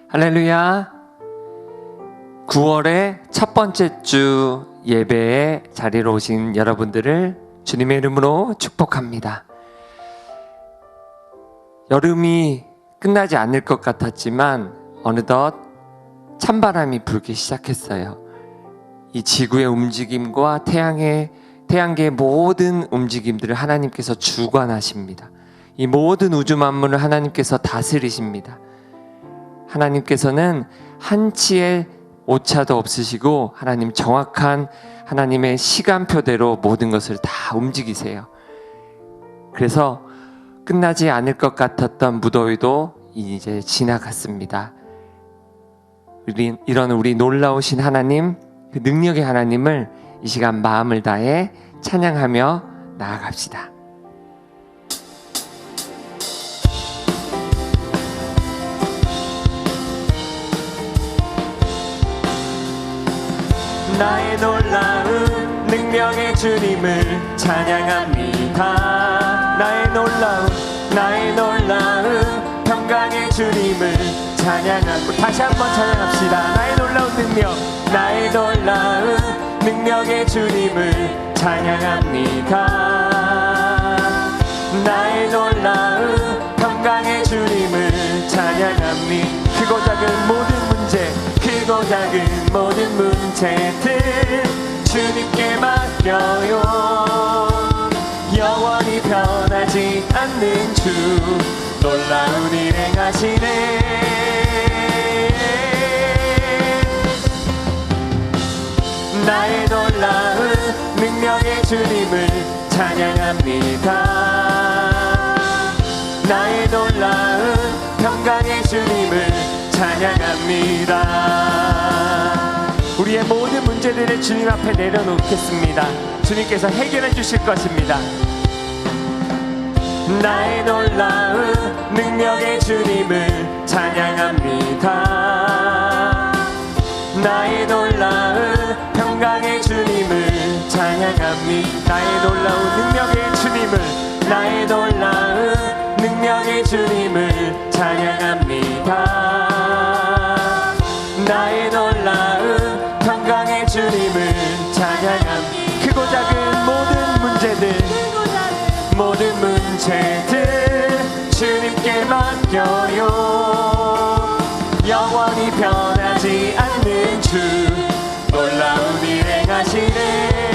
할렐루야. 9월의 첫 번째 주 예배에 자리로 오신 여러분들을 주님의 이름으로 축복합니다. 여름이 끝나지 않을 것 같았지만 어느덧 찬바람이 불기 시작했어요. 이 지구의 움직임과 태양계의 모든 움직임들을 하나님께서 주관하십니다. 이 모든 우주 만물을 하나님께서 다스리십니다. 하나님께서는 한치의 오차도 없으시고 하나님 정확한 하나님의 시간표대로 모든 것을 다 움직이세요. 그래서 끝나지 않을 것 같았던 무더위도 이제 지나갔습니다. 이런 우리 놀라우신 하나님, 그 능력의 하나님을 이 시간 마음을 다해 찬양하며 나아갑시다. 나의 놀라운 능력의 주님을 찬양합니다. 나의 놀라운 평강의 주님을 찬양하고 다시 한번 찬양합시다. 나의 놀라운 능력의 주님을 찬양합니다. 나의 놀라운 평강의 주님을 찬양합니다. 크고 작은 모든 문제들 주님께 맡겨요. 영원히 변하지 않는 주 놀라운 일 행하시네. 나의 놀라운 능력의 주님을 찬양합니다. 나의 놀라운 평강의 주님을 찬양합니다. 우리의 모든 문제들을 주님 앞에 내려놓겠습니다. 주님께서 해결해 주실 것입니다. 나의 놀라운 능력의 주님을 찬양합니다. 나의 놀라운 평강의 주님을 찬양합니다. 나의 놀라운 능력의 주님을 찬양합니다. 나의 놀라운 평강의 주님을 찬양합니다. 크고 작은 모든 문제들 주님께 맡겨요. 영원히 변하지 않는 주 놀라운 일 행하시네.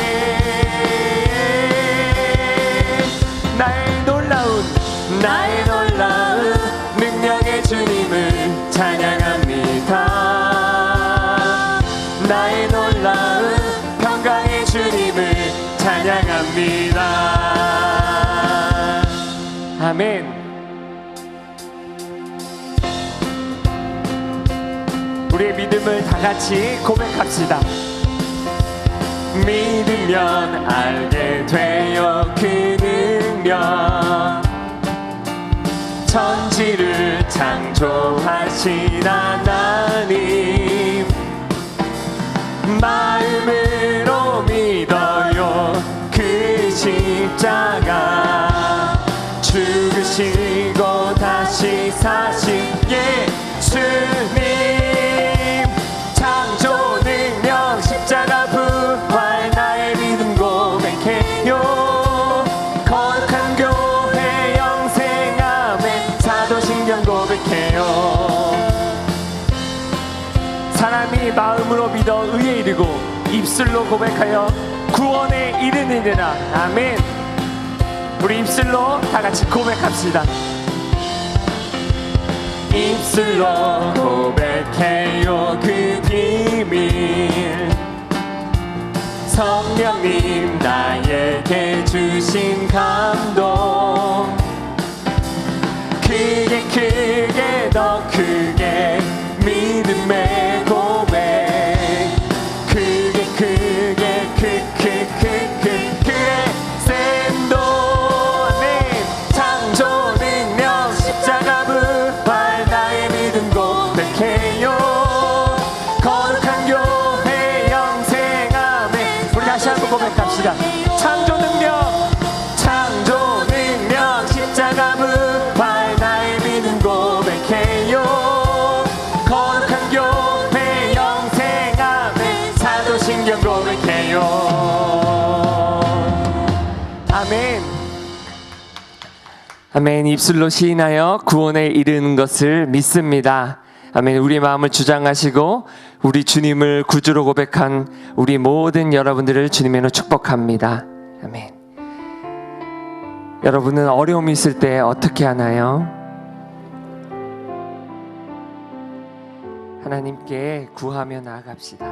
나의 놀라운 능력의 주님을 찬양합니다. 나의 놀라운 평강의 주님을 찬양합니다. 아멘. 우리의 믿음을 다 같이 고백합시다. 믿으면 알게 돼요. 그 능력 천지를 창조하신 하나님 마음으로 믿어요. 그 십자가 죽으시고 다시 사신 예수님 창조 능력 십자가 부활 나의 믿음 고백해요. 거룩한 교회 영생함에 사도신경 고백해요. 사람이 마음으로 믿어 의에 이르고 입술로 고백하여 구원에 이르느니라. 아멘. 우리 입술로 다 같이 고백합시다. 입술로 고백해요. 그 비밀 성령님 나에게 주신 감동 크게 더 크게 믿음의 고백 크게 샘도 아멘. 창조 능력 십자가 부활 나의 믿음 고백해요. 거룩한 교회 영생함에 우리 다시 한번 고백합시다. 창조 능력 십자가 부활 나의 믿음 고백해요. 아멘. 입술로 시인하여 구원에 이르는 것을 믿습니다. 아멘. 우리의 마음을 주장하시고 우리 주님을 구주로 고백한 우리 모든 여러분들을 주님으로 축복합니다. 아멘. 여러분은 어려움이 있을 때 어떻게 하나요? 하나님께 구하며 나아갑시다.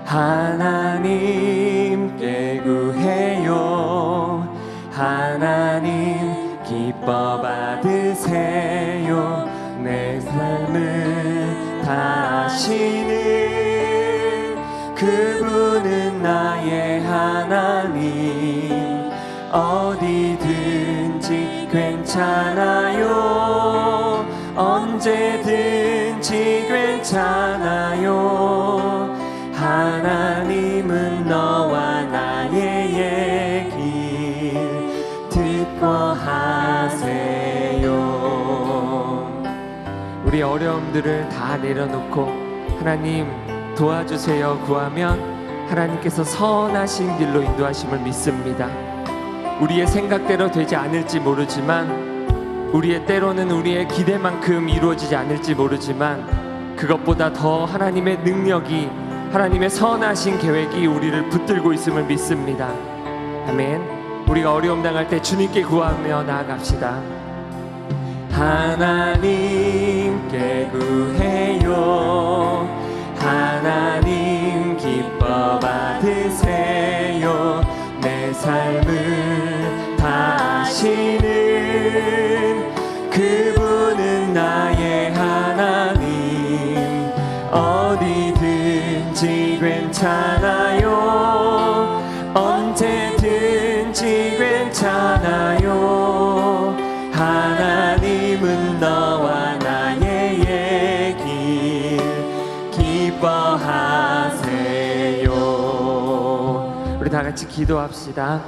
하나님께 구해요. 하나님 기뻐 받으세요. 내 삶을 다하시는 그분은 나의 하나님. 어디든지 괜찮아요. 언제든지 괜찮아요. 하나님은 너와 나의 얘기 듣고 하세요. 우리 어려움들을 다 내려놓고 하나님 도와주세요 구하면 하나님께서 선하신 길로 인도하심을 믿습니다. 우리의 생각대로 되지 않을지 모르지만, 우리의 때로는 우리의 기대만큼 이루어지지 않을지 모르지만, 그것보다 더 하나님의 능력이, 하나님의 선하신 계획이 우리를 붙들고 있음을 믿습니다. 아멘. 우리가 어려움 당할 때 주님께 구하며 나아갑시다. 하나님께 구해요. 하나님 기뻐 받으세요. 내 삶을 다하시는 그분은 나의 하나님. 어디든지 괜찮아요. 언제든지 괜찮아요. 하나님은 너와 나의 길 기뻐하세요. 우리 다 같이 기도합시다.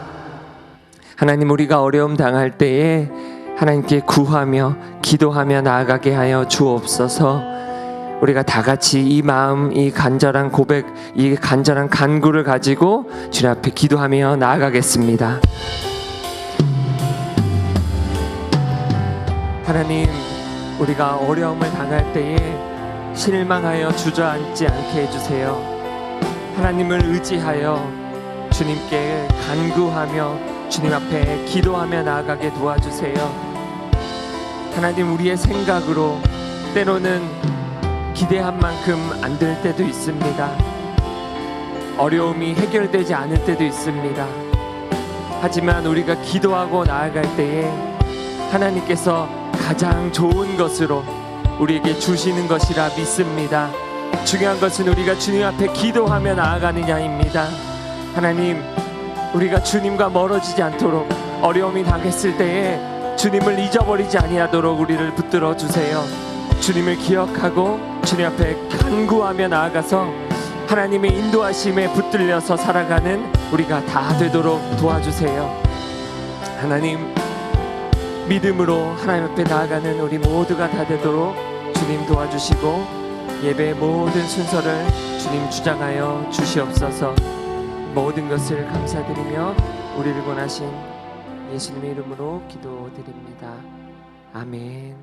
하나님, 우리가 어려움 당할 때에 하나님께 구하며 기도하며 나아가게 하여 주옵소서. 우리가 다 같이 이 마음, 이 간절한 고백, 이 간절한 간구를 가지고 주님 앞에 기도하며 나아가겠습니다. 하나님, 우리가 어려움을 당할 때에 실망하여 주저앉지 않게 해주세요. 하나님을 의지하여 주님께 간구하며 주님 앞에 기도하며 나아가게 도와주세요. 하나님, 우리의 생각으로 때로는 기대한 만큼 안 될 때도 있습니다. 어려움이 해결되지 않을 때도 있습니다. 하지만 우리가 기도하고 나아갈 때에 하나님께서 가장 좋은 것으로 우리에게 주시는 것이라 믿습니다. 중요한 것은 우리가 주님 앞에 기도하며 나아가느냐입니다. 하나님, 우리가 주님과 멀어지지 않도록 어려움이 당했을 때에 주님을 잊어버리지 아니하도록 우리를 붙들어 주세요. 주님을 기억하고 주님 앞에 간구하며 나아가서 하나님의 인도하심에 붙들려서 살아가는 우리가 다 되도록 도와주세요. 하나님, 믿음으로 하나님 앞에 나아가는 우리 모두가 다 되도록 주님 도와주시고 예배의 모든 순서를 주님 주장하여 주시옵소서. 모든 것을 감사드리며 우리를 권하신 예수님의 이름으로 기도드립니다. 아멘.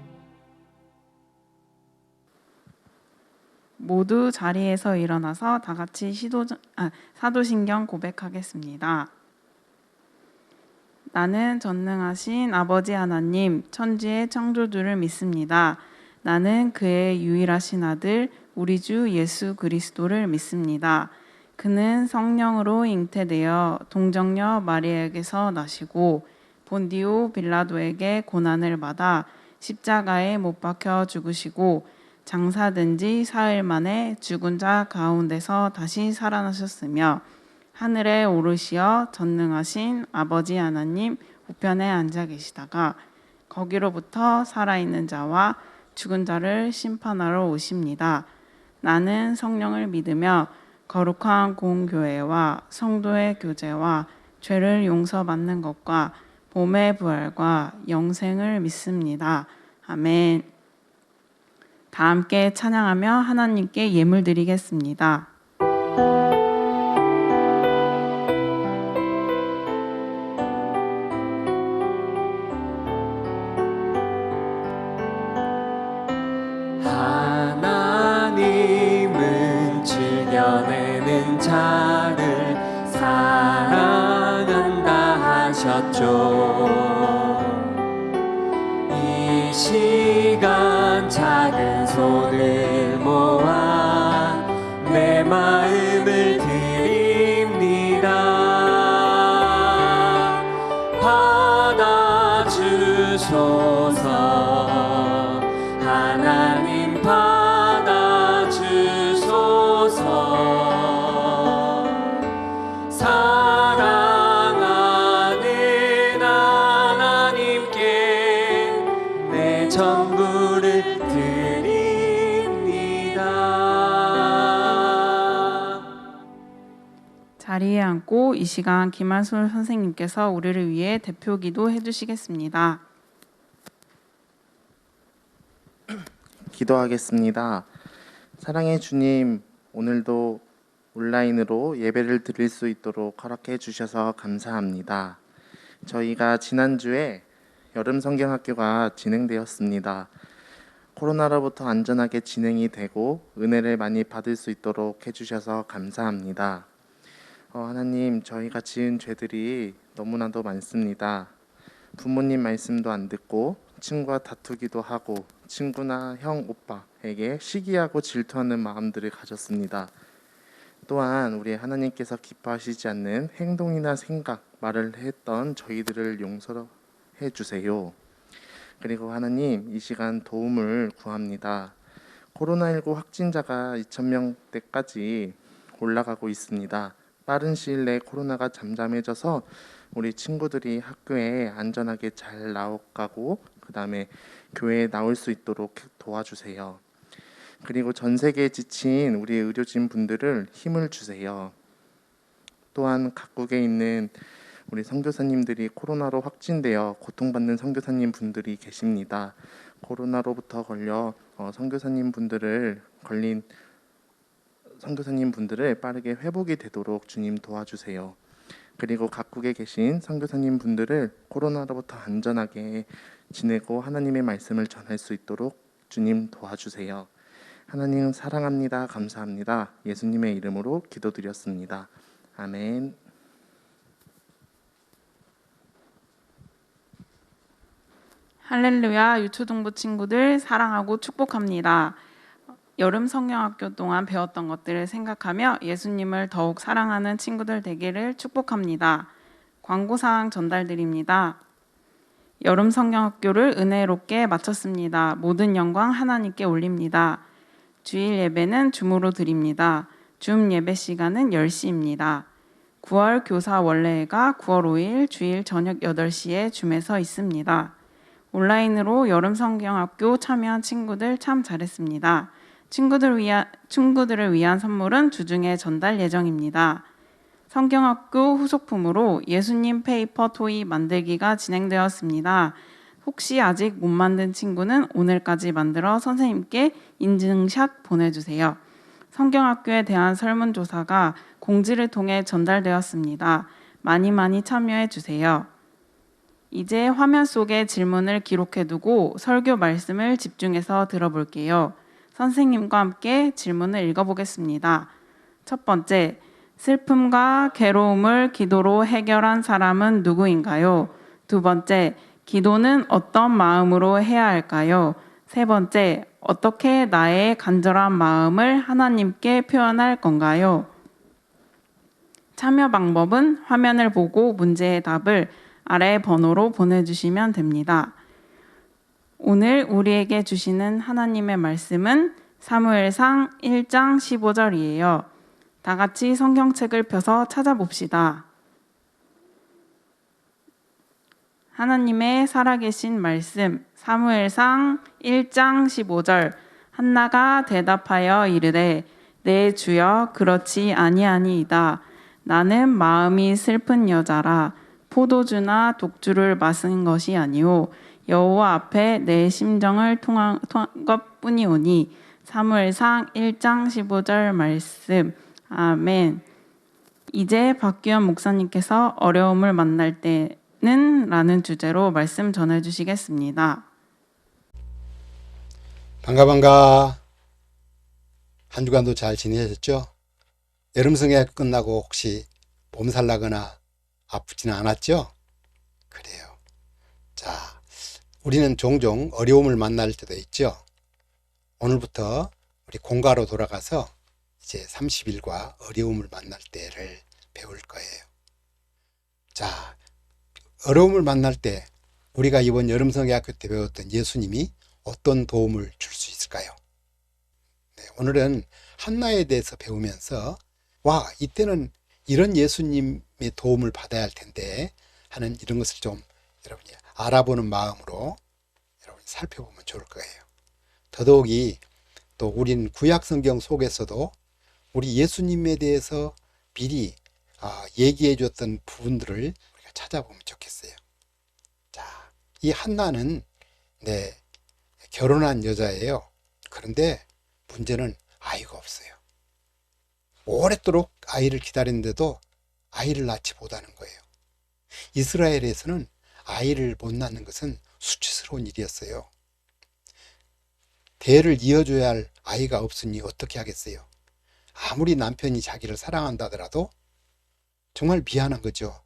모두 자리에서 일어나서 다 같이 사도신경 고백하겠습니다. 나는 전능하신 아버지 하나님, 천지의 창조주를 믿습니다. 나는 그의 유일하신 아들, 우리 주 예수 그리스도를 믿습니다. 그는 성령으로 잉태되어 동정녀 마리아에게서 나시고 본디오 빌라도에게 고난을 받아 십자가에 못 박혀 죽으시고 장사된 지 사흘 만에 죽은 자 가운데서 다시 살아나셨으며 하늘에 오르시어 전능하신 아버지 하나님 우편에 앉아 계시다가 거기로부터 살아있는 자와 죽은 자를 심판하러 오십니다. 나는 성령을 믿으며 거룩한 공교회와 성도의 교제와 죄를 용서받는 것과 몸의 부활과 영생을 믿습니다. 아멘. 다 함께 찬양하며 하나님께 예물 드리겠습니다. 작은 손을 모아 내 마음을 드립니다. 받아주소서. 하나님 받아주소서. 사랑하는 하나님께 내 전부를 드립니다. 자리에 앉고 이 시간 김한솔 선생님께서 우리를 위해 대표 기도 해주시겠습니다. 기도하겠습니다. 사랑의 주님, 오늘도 온라인으로 예배를 드릴 수 있도록 허락해 주셔서 감사합니다. 저희가 지난주에 여름 성경학교가 진행되었습니다. 코로나로부터 안전하게 진행이 되고 은혜를 많이 받을 수 있도록 해주셔서 감사합니다. 하나님, 저희가 지은 죄들이 너무나도 많습니다. 부모님 말씀도 안 듣고 친구와 다투기도 하고 친구나 형, 오빠에게 시기하고 질투하는 마음들을 가졌습니다. 또한 우리 하나님께서 기뻐하시지 않는 행동이나 생각, 말을 했던 저희들을 용서해 주세요. 그리고 하나님, 이 시간 도움을 구합니다. 코로나19 확진자가 2,000명대까지 올라가고 있습니다. 빠른 시일 내에 코로나가 잠잠해져서 우리 친구들이 학교에 안전하게 잘 나가고 그 다음에 교회에 나올 수 있도록 도와주세요. 그리고 전 세계에 지친 우리 의료진 분들을 힘을 주세요. 또한 각국에 있는 우리 선교사님들이 코로나로 확진되어 고통받는 선교사님 분들이 계십니다. 코로나로부터 걸려 선교사님 분들을 빠르게 회복이 되도록 주님 도와주세요. 그리고 각국에 계신 선교사님 분들을 코로나로부터 안전하게 지내고 하나님의 말씀을 전할 수 있도록 주님 도와주세요. 하나님 사랑합니다. 감사합니다. 예수님의 이름으로 기도드렸습니다. 아멘. 할렐루야. 유초등부 친구들 사랑하고 축복합니다. 여름 성경학교 동안 배웠던 것들을 생각하며 예수님을 더욱 사랑하는 친구들 되기를 축복합니다. 광고사항 전달드립니다. 여름 성경학교를 은혜롭게 마쳤습니다. 모든 영광 하나님께 올립니다. 주일 예배는 줌으로 드립니다. 줌 예배 시간은 10시입니다. 9월 교사 원래회가 9월 5일 주일 저녁 8시에 줌에서 있습니다. 온라인으로 여름 성경학교 참여한 친구들 참 잘했습니다. 친구들을 위한 선물은 주중에 전달 예정입니다. 성경학교 후속품으로 예수님 페이퍼 토이 만들기가 진행되었습니다. 혹시 아직 못 만든 친구는 오늘까지 만들어 선생님께 인증샷 보내주세요. 성경학교에 대한 설문조사가 공지를 통해 전달되었습니다. 많이 참여해 주세요. 이제 화면 속에 질문을 기록해두고 설교 말씀을 집중해서 들어볼게요. 선생님과 함께 질문을 읽어보겠습니다. 첫 번째, 슬픔과 괴로움을 기도로 해결한 사람은 누구인가요? 두 번째, 기도는 어떤 마음으로 해야 할까요? 세 번째, 어떻게 나의 간절한 마음을 하나님께 표현할 건가요? 참여 방법은 화면을 보고 문제의 답을 아래 번호로 보내주시면 됩니다. 오늘 우리에게 주시는 하나님의 말씀은 사무엘상 1장 15절이에요. 다 같이 성경책을 펴서 찾아봅시다. 하나님의 살아계신 말씀 사무엘상 1장 15절 한나가 대답하여 이르되 내 주여 그렇지 아니하니이다. 나는 마음이 슬픈 여자라 포도주나 독주를 마신 것이 아니오 여호와 앞에 내 심정을 통한 것뿐이오니. 사무엘상 1장 15절 말씀. 아멘. 이제 박규현 목사님께서 어려움을 만날 때는 라는 주제로 말씀 전해주시겠습니다. 반가. 한 주간도 잘 지내셨죠? 여름성애 끝나고 혹시 몸살 나거나 아프지는 않았죠? 그래요. 자, 우리는 종종 어려움을 만날 때도 있죠. 오늘부터 우리 공가로 돌아가서 이제 30일과 어려움을 만날 때를 배울 거예요. 자, 어려움을 만날 때 우리가 이번 여름성경학교 때 배웠던 예수님이 어떤 도움을 줄 수 있을까요? 네, 오늘은 한나에 대해서 배우면서 와, 이때는 이런 예수님의 도움을 받아야 할 텐데 하는 이런 것을 좀 여러분이 알아보는 마음으로 여러분이 살펴보면 좋을 거예요. 더더욱이 또 우리는 구약성경 속에서도 우리 예수님에 대해서 미리 얘기해 줬던 부분들을 우리가 찾아보면 좋겠어요. 자, 이 한나는 결혼한 여자예요. 그런데 문제는 아이가 없어요. 오랫도록 아이를 기다리는데도 아이를 낳지 못하는 거예요. 이스라엘에서는 아이를 못 낳는 것은 수치스러운 일이었어요. 대를 이어줘야 할 아이가 없으니 어떻게 하겠어요? 아무리 남편이 자기를 사랑한다 하더라도 정말 미안한 거죠.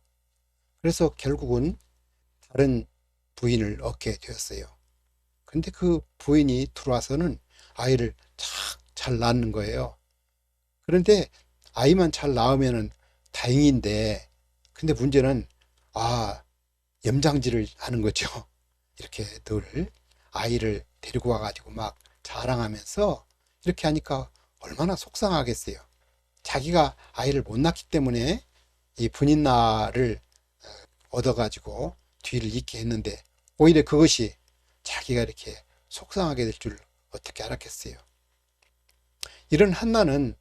그래서 결국은 다른 부인을 얻게 되었어요. 근데 그 부인이 들어와서는 아이를 잘 낳는 거예요. 그런데 아이만 잘 낳으면 다행인데, 근데 문제는 염장질을 하는 거죠. 이렇게 늘 아이를 데리고 와가지고 막 자랑하면서 이렇게 하니까 얼마나 속상하겠어요. 자기가 아이를 못 낳기 때문에 이 분인나를 얻어가지고 뒤를 잇게 했는데 오히려 그것이 자기가 이렇게 속상하게 될 줄 어떻게 알았겠어요. 이런 한나는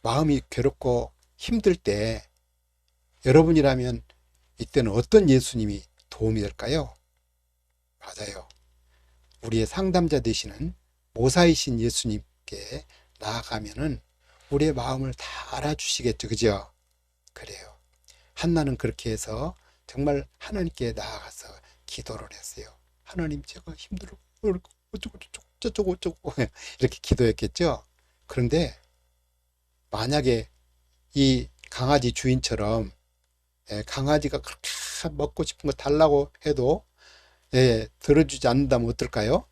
마음이 괴롭고 힘들 때 여러분이라면 이때는 어떤 예수님이 도움이 될까요? 맞아요. 우리의 상담자 되시는 모사이신 예수님께 나아가면은 우리의 마음을 다 알아주시겠죠. 그죠? 그래요. 한나는 그렇게 해서 정말 하나님께 나아가서 기도를 했어요. 하나님, 제가 힘들어. 어쩌고 이렇게 기도했겠죠. 그런데 만약에 이 강아지 주인처럼 강아지가 그렇게 먹고 싶은 거 달라고 해도 들어주지 않는다면 어떨까요?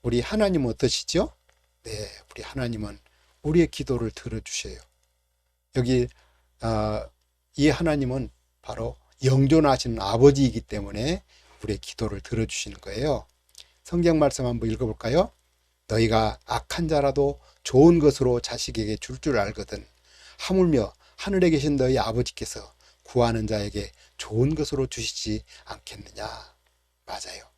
우리 하나님은 어떠시죠? 네, 우리 하나님은 우리의 기도를 들어주셔요. 여기 이 하나님은 바로 영존하시는 아버지이기 때문에 우리의 기도를 들어주시는 거예요. 성경 말씀 한번 읽어볼까요? 너희가 악한 자라도 좋은 것으로 자식에게 줄 알거든 하물며 하늘에 계신 너희 아버지께서 구하는 자에게 좋은 것으로 주시지 않겠느냐. 맞아요.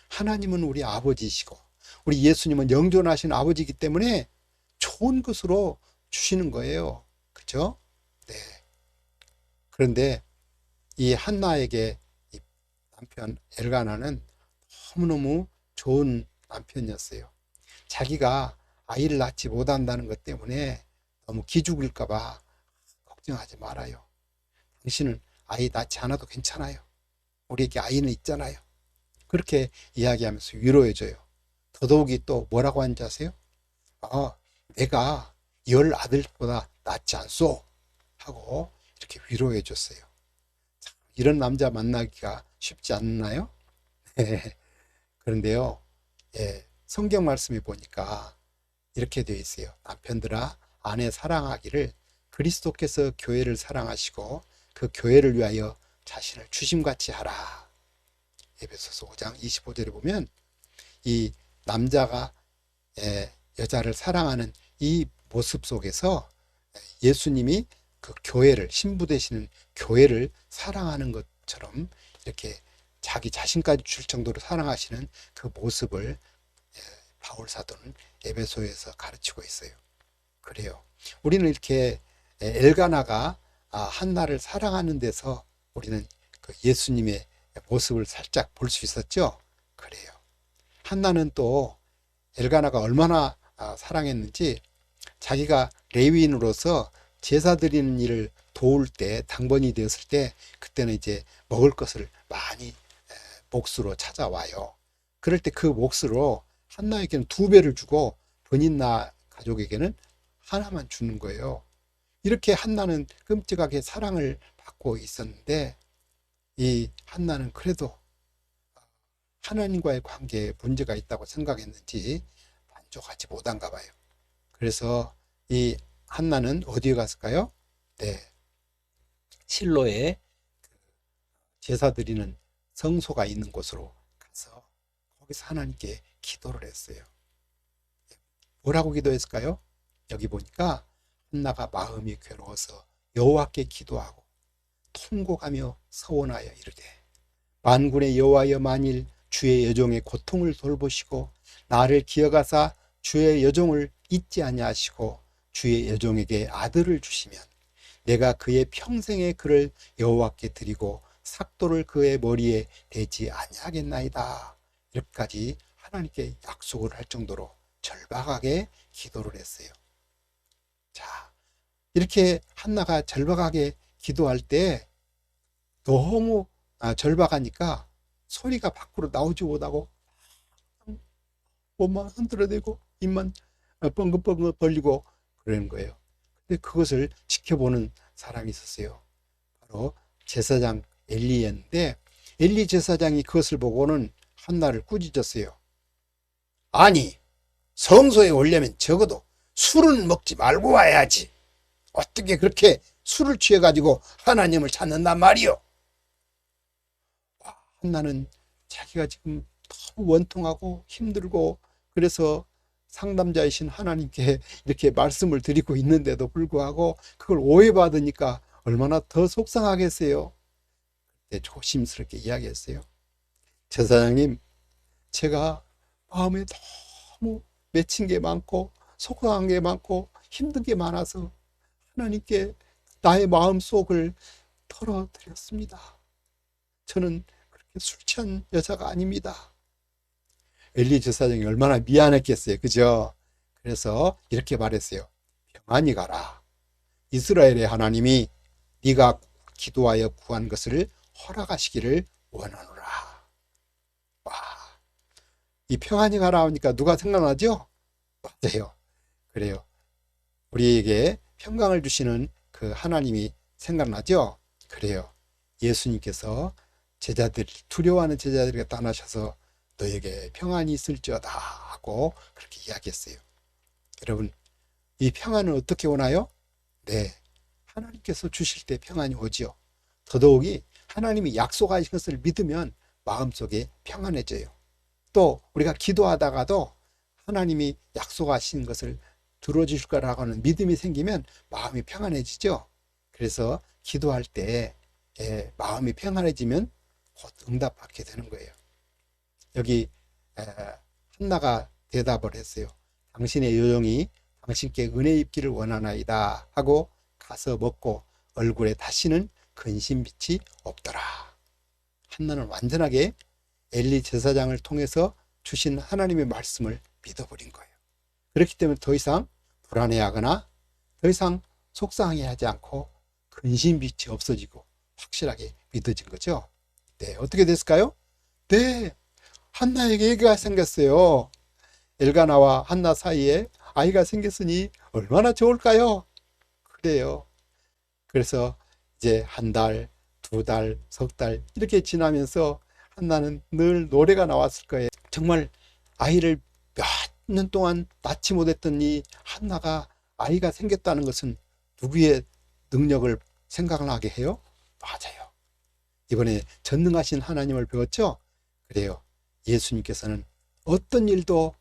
하나님은 우리 아버지이시고 우리 예수님은 영존하신 아버지이기 때문에 좋은 것으로 주시는 거예요. 그렇죠? 네. 그런데 이 한나에게 이 남편 엘가나는 너무너무 좋은 남편이었어요. 자기가 아이를 낳지 못한다는 것 때문에 너무 기죽을까 봐 걱정하지 말아요. 당신은 아이 낳지 않아도 괜찮아요. 우리에게 아이는 있잖아요. 그렇게 이야기하면서 위로해줘요. 더더욱이 또 뭐라고 하는지 아세요? 내가 10 아들보다 낫지 않소 하고 이렇게 위로해줬어요. 이런 남자 만나기가 쉽지 않나요? 그런데요, 성경 말씀에 보니까 이렇게 되어 있어요. 남편들아, 아내 사랑하기를 그리스도께서 교회를 사랑하시고 그 교회를 위하여 자신을 주심같이 하라. 에베소서 5장 25절에 보면 이 남자가 여자를 사랑하는 이 모습 속에서 예수님이 그 교회를, 신부 되시는 교회를 사랑하는 것처럼 이렇게 자기 자신까지 줄 정도로 사랑하시는 그 모습을 바울 사도는 에베소에서 가르치고 있어요. 그래요. 우리는 이렇게 엘가나가 한나를 사랑하는 데서 우리는 그 예수님의 모습을 살짝 볼 수 있었죠. 그래요. 한나는 또 엘가나가 얼마나 사랑했는지 자기가 레위인으로서 제사 드리는 일을 도울 때, 당번이 되었을 때 그때는 이제 먹을 것을 많이 몫으로 찾아와요. 그럴 때 그 몫으로 한나에게는 2배를 주고 버닌나 가족에게는 하나만 주는 거예요. 이렇게 한나는 끔찍하게 사랑을 받고 있었는데 이 한나는 그래도 하나님과의 관계에 문제가 있다고 생각했는지 만족하지 못한가 봐요. 그래서 이 한나는 어디에 갔을까요? 네, 실로에 제사 드리는 성소가 있는 곳으로 가서 거기서 하나님께 기도를 했어요. 뭐라고 기도했을까요? 여기 보니까 한나가 마음이 괴로워서 여호와께 기도하고 통곡하며 서원하여 이르되 만군의 여호와여, 만일 주의 여종의 고통을 돌보시고 나를 기억하사 주의 여종을 잊지 아니하시고 주의 여종에게 아들을 주시면 내가 그의 평생의 그를 여호와께 드리고 삭도를 그의 머리에 대지 아니하겠나이다. 이렇게까지 하나님께 약속을 할 정도로 절박하게 기도를 했어요. 자, 이렇게 한나가 절박하게 기도할 때 너무 절박하니까 소리가 밖으로 나오지 못하고 몸만 흔들어대고 입만 뻥긋뻥긋 벌리고 그러는 거예요. 근데 그것을 지켜보는 사람이 있었어요. 바로 제사장 엘리였는데 엘리 제사장이 그것을 보고는 한나를 꾸짖었어요. 아니, 성소에 오려면 적어도 술은 먹지 말고 와야지. 어떻게 그렇게 술을 취해가지고 하나님을 찾는단 말이요? 한나는 자기가 지금 너무 원통하고 힘들고 그래서 상담자이신 하나님께 이렇게 말씀을 드리고 있는데도 불구하고 그걸 오해받으니까 얼마나 더 속상하겠어요. 그때 조심스럽게 이야기했어요. 제사장님, 제가 마음에 너무 맺힌 게 많고 속상한 게 많고 힘든 게 많아서 하나님께 나의 마음속을 털어드렸습니다. 저는 그렇게 술 취한 여자가 아닙니다. 엘리 제사장이 얼마나 미안했겠어요. 그죠? 그래서 이렇게 말했어요. 평안히 가라. 이스라엘의 하나님이 네가 기도하여 구한 것을 허락하시기를 원하노라. 와, 이 평안히 가라 하니까 누가 생각나죠? 맞아요. 그래요. 우리에게 평강을 주시는 그 하나님이 생각나죠? 그래요. 예수님께서 두려워하는 제자들에게 나타나셔서 너에게 평안이 있을지어다 하고 그렇게 이야기했어요. 여러분, 이 평안은 어떻게 오나요? 네, 하나님께서 주실 때 평안이 오지요. 더더욱이 하나님이 약속하신 것을 믿으면 마음속에 평안해져요. 또 우리가 기도하다가도 하나님이 약속하신 것을 들어주실 거라고 하는 믿음이 생기면 마음이 평안해지죠. 그래서 기도할 때 마음이 평안해지면 곧 응답받게 되는 거예요. 여기 한나가 대답을 했어요. 당신의 여종이 당신께 은혜 입기를 원하나이다 하고 가서 먹고 얼굴에 다시는 근심빛이 없더라. 한나는 완전하게 엘리 제사장을 통해서 주신 하나님의 말씀을 믿어버린 거예요. 그렇기 때문에 더 이상 불안해하거나 더 이상 속상해하지 않고 근심빛이 없어지고 확실하게 믿어진 거죠. 네, 어떻게 됐을까요? 네, 한나에게 애가 생겼어요. 엘가나와 한나 사이에 아이가 생겼으니 얼마나 좋을까요? 그래요. 그래서 이제 한 달, 두 달, 석 달 이렇게 지나면서 한나는 늘 노래가 나왔을 거예요. 정말 아이를 몇 년 동안 낳지 못했던 이 한나가 아이가 생겼다는 것은 누구의 능력을 생각을 하게 해요? 맞아요. 이번에 전능하신 하나님을 배웠죠? 그래요. 예수님께서는 어떤 일도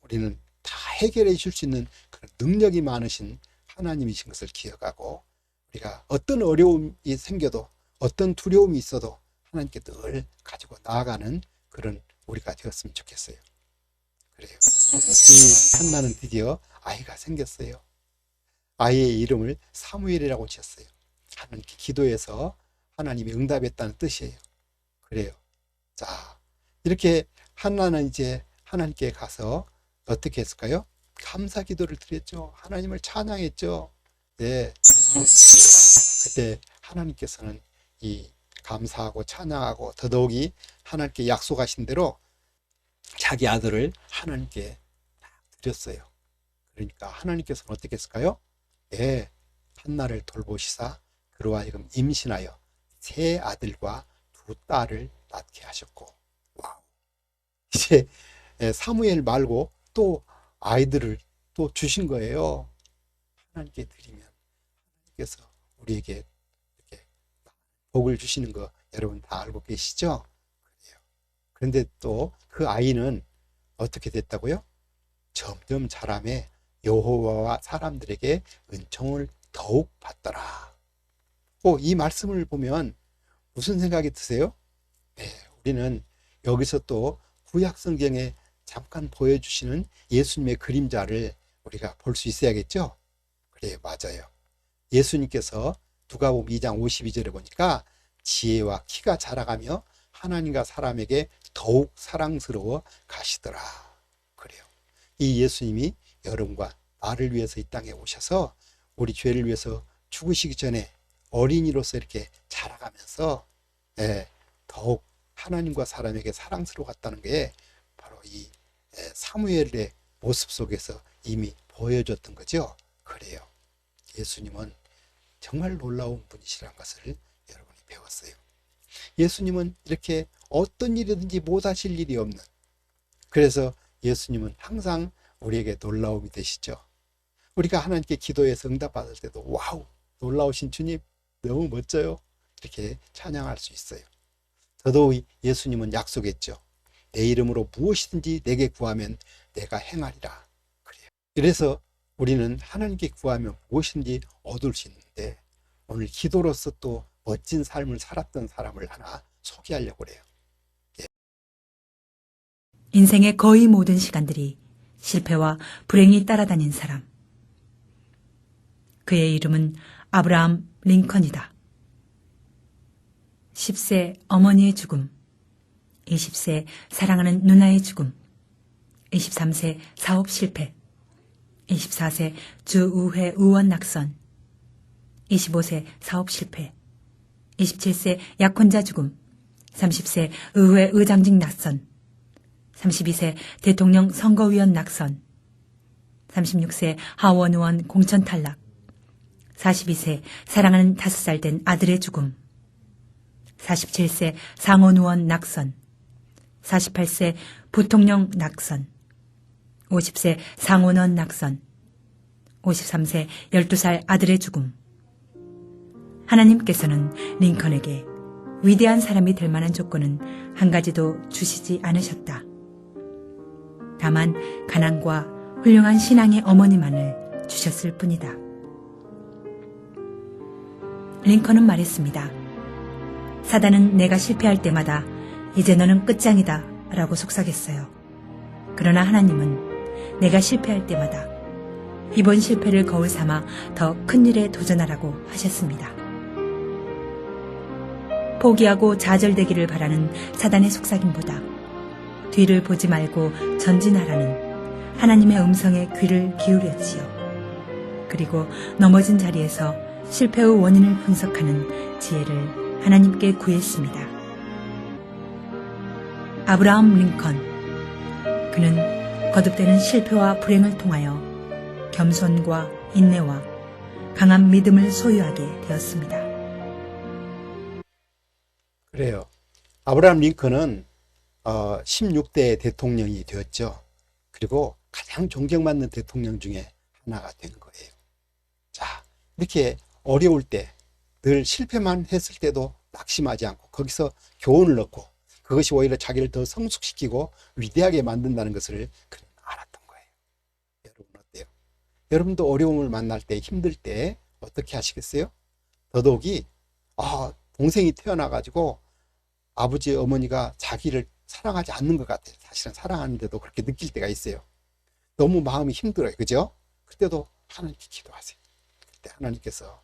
우리는 다 해결해 줄 수 있는 그런 능력이 많으신 하나님이신 것을 기억하고 우리가 어떤 어려움이 생겨도 어떤 두려움이 있어도 하나님께 늘 가지고 나아가는 그런 우리가 되었으면 좋겠어요. 그래요. 이 한나는 드디어 아이가 생겼어요. 아이의 이름을 사무엘이라고 지었어요. 하나님께 기도해서 하나님이 응답했다는 뜻이에요. 그래요. 자, 이렇게 한나는 이제 하나님께 가서 어떻게 했을까요? 감사 기도를 드렸죠. 하나님을 찬양했죠. 네. 그때 하나님께서는 이 감사하고 찬양하고 더더욱이 하나님께 약속하신 대로 자기 아들을 하나님께 드렸어요. 그러니까 하나님께서는 어떻게 했을까요? 네, 한나를 돌보시사 그로 하여금 임신하여 세 아들과 두 딸을 낳게 하셨고, 와우. 이제 사무엘 말고 또 아이들을 또 주신 거예요. 하나님께 드리면 하나님께서 우리에게 이렇게 복을 주시는 거 여러분 다 알고 계시죠? 그래요. 그런데 또 그 아이는 어떻게 됐다고요? 점점 자라매 여호와와 사람들에게 은총을 더욱 받더라. 이 말씀을 보면 무슨 생각이 드세요? 네, 우리는 여기서 또 구약 성경에 잠깐 보여주시는 예수님의 그림자를 우리가 볼 수 있어야겠죠? 그래요, 맞아요. 예수님께서 누가복음 2장 52절에 보니까 지혜와 키가 자라가며 하나님과 사람에게 더욱 사랑스러워 가시더라. 그래요. 이 예수님이 여러분과 나를 위해서 이 땅에 오셔서 우리 죄를 위해서 죽으시기 전에 어린이로서 이렇게 자라가면서 더욱 하나님과 사람에게 사랑스러웠다는 게 바로 이 사무엘의 모습 속에서 이미 보여줬던 거죠. 그래요. 예수님은 정말 놀라운 분이시라는 것을 여러분이 배웠어요. 예수님은 이렇게 어떤 일이든지 못하실 일이 없는, 그래서 예수님은 항상 우리에게 놀라움이 되시죠. 우리가 하나님께 기도해서 응답받을 때도 와우, 놀라우신 주님 너무 멋져요, 이렇게 찬양할 수 있어요. 더더욱 예수님은 약속했죠. 내 이름으로 무엇이든지 내게 구하면 내가 행하리라. 그래요. 그래서 우리는 하나님께 구하면 무엇이든지 얻을 수 있는데, 오늘 기도로서 또 멋진 삶을 살았던 사람을 하나 소개하려고 그래요. 인생의 거의 모든 시간들이 실패와 불행이 따라다닌 사람. 그의 이름은 아브라함 링컨이다. 10세 어머니의 죽음, 20세 사랑하는 누나의 죽음, 23세 사업 실패, 24세 주의회 의원 낙선, 25세 사업 실패, 27세 약혼자 죽음, 30세 의회 의장직 낙선, 32세 대통령 선거위원 낙선, 36세 하원 의원 공천 탈락, 42세 사랑하는 5살 된 아들의 죽음, 47세 상원 의원 낙선, 48세 부통령 낙선, 50세 상원원 낙선, 53세 12살 아들의 죽음. 하나님께서는 링컨에게 위대한 사람이 될 만한 조건은 한 가지도 주시지 않으셨다. 다만 가난과 훌륭한 신앙의 어머니만을 주셨을 뿐이다. 링컨은 말했습니다. 사단은 내가 실패할 때마다 이제 너는 끝장이다 라고 속삭였어요. 그러나 하나님은 내가 실패할 때마다 이번 실패를 거울 삼아 더 큰 일에 도전하라고 하셨습니다. 포기하고 좌절되기를 바라는 사단의 속삭임보다 뒤를 보지 말고 전진하라는 하나님의 음성에 귀를 기울였지요. 그리고 넘어진 자리에서 실패의 원인을 분석하는 지혜를 하나님께 구했습니다. 아브라함 링컨. 그는 거듭되는 실패와 불행을 통하여 겸손과 인내와 강한 믿음을 소유하게 되었습니다. 그래요. 아브라함 링컨은 16대 대통령이 되었죠. 그리고 가장 존경받는 대통령 중에 하나가 된 거예요. 자, 이렇게 어려울 때, 늘 실패만 했을 때도 낙심하지 않고 거기서 교훈을 얻고 그것이 오히려 자기를 더 성숙시키고 위대하게 만든다는 것을 그는 알았던 거예요. 여러분 어때요? 여러분도 어려움을 만날 때, 힘들 때 어떻게 하시겠어요? 더더욱이 동생이 태어나가지고 아버지 어머니가 자기를 사랑하지 않는 것 같아요. 사실은 사랑하는데도 그렇게 느낄 때가 있어요. 너무 마음이 힘들어요. 그죠? 그때도 하나님께 기도하세요. 그때 하나님께서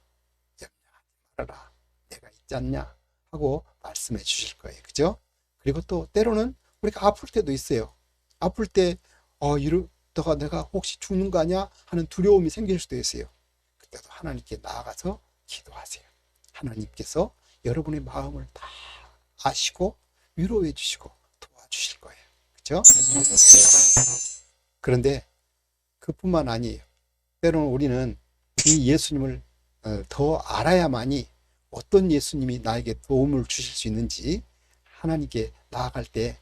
염려하지 말아라, 내가 있지 않냐 하고 말씀해 주실 거예요. 그죠? 그리고 또 때로는 우리가 아플 때도 있어요. 아플 때 이러다가 내가 혹시 죽는 거 아니야 하는 두려움이 생길 수도 있어요. 그때도 하나님께 나아가서 기도하세요. 하나님께서 여러분의 마음을 다 아시고 위로해 주시고 도와주실 거예요. 그렇죠? 그런데 그뿐만 아니에요. 때로는 우리는 이 예수님을 더 알아야만이 어떤 예수님이 나에게 도움을 주실 수 있는지 하나님께 나아갈 때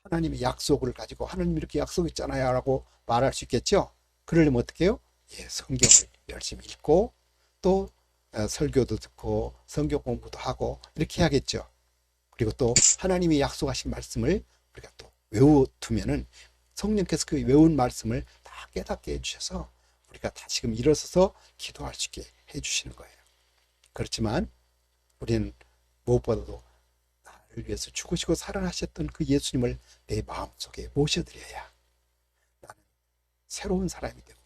하나님의 약속을 가지고 하나님 이렇게 약속했잖아요 라고 말할 수 있겠죠. 그러려면 어떻게 해요? 예, 성경을 열심히 읽고 또 설교도 듣고 성경 공부도 하고 이렇게 해야겠죠. 그리고 또 하나님이 약속하신 말씀을 우리가 또 외워두면은 성령께서 그 외운 말씀을 다 깨닫게 해주셔서 우리가 다시금 일어서서 기도할 수 있게 해주시는 거예요. 그렇지만 우리는 무엇보다도 나를 위해서 죽으시고 살아나셨던 그 예수님을 내 마음속에 모셔드려야 나는 새로운 사람이 되고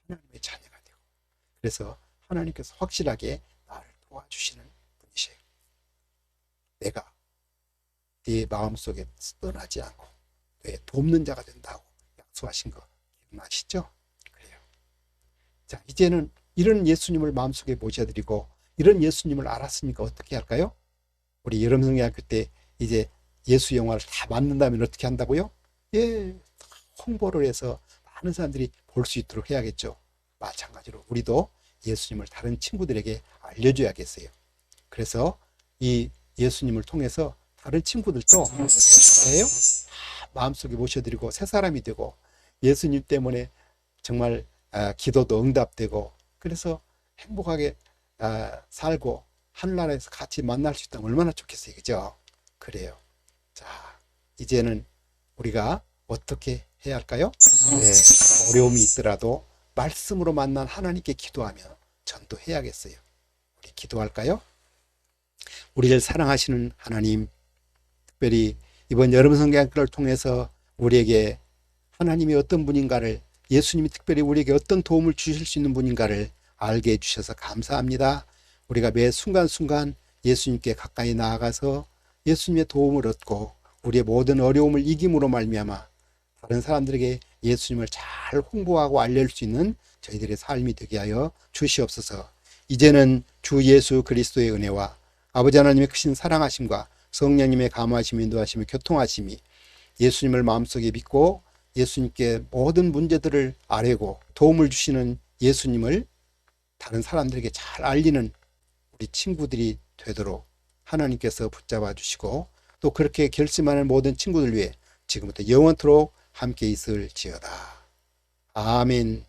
하나님의 자녀가 되고, 그래서 하나님께서 확실하게 나를 도와주시는 분이세요. 내가 네 마음속에 떠나지 않고 내 돕는 자가 된다고 약속하신 거 기억나시죠? 그래요. 자, 이제는 이런 예수님을 마음속에 모셔드리고 이런 예수님을 알았으니까 어떻게 할까요? 우리 여름성경학교 때 이제 예수 영화를 다 만든다면 어떻게 한다고요? 예, 홍보를 해서 많은 사람들이 볼 수 있도록 해야겠죠. 마찬가지로 우리도 예수님을 다른 친구들에게 알려줘야겠어요. 그래서 이 예수님을 통해서 다른 친구들도 예요 마음속에 모셔드리고 새 사람이 되고 예수님 때문에 정말 기도도 응답되고 그래서 행복하게 살고 하늘나라에서 같이 만날 수 있다면 얼마나 좋겠어요. 그죠? 그래요. 자, 이제는 우리가 어떻게 해야 할까요? 네, 어려움이 있더라도 말씀으로 만난 하나님께 기도하며 전도해야겠어요. 우리 기도할까요? 우리를 사랑하시는 하나님, 특별히 이번 여름 성경학교를 통해서 우리에게 하나님이 어떤 분인가를, 예수님이 특별히 우리에게 어떤 도움을 주실 수 있는 분인가를 알게 해주셔서 감사합니다. 우리가 매 순간순간 예수님께 가까이 나아가서 예수님의 도움을 얻고 우리의 모든 어려움을 이김으로 말미암아 다른 사람들에게 예수님을 잘 홍보하고 알릴 수 있는 저희들의 삶이 되게 하여 주시옵소서. 이제는 주 예수 그리스도의 은혜와 아버지 하나님의 크신 사랑하심과 성령님의 감화하심이 인도하심이 교통하심이 예수님을 마음속에 믿고 예수님께 모든 문제들을 아뢰고 도움을 주시는 예수님을 다른 사람들에게 잘 알리는 우리 친구들이 되도록 하나님께서 붙잡아 주시고 또 그렇게 결심하는 모든 친구들 위해 지금부터 영원토록 함께 있을지어다. 아멘.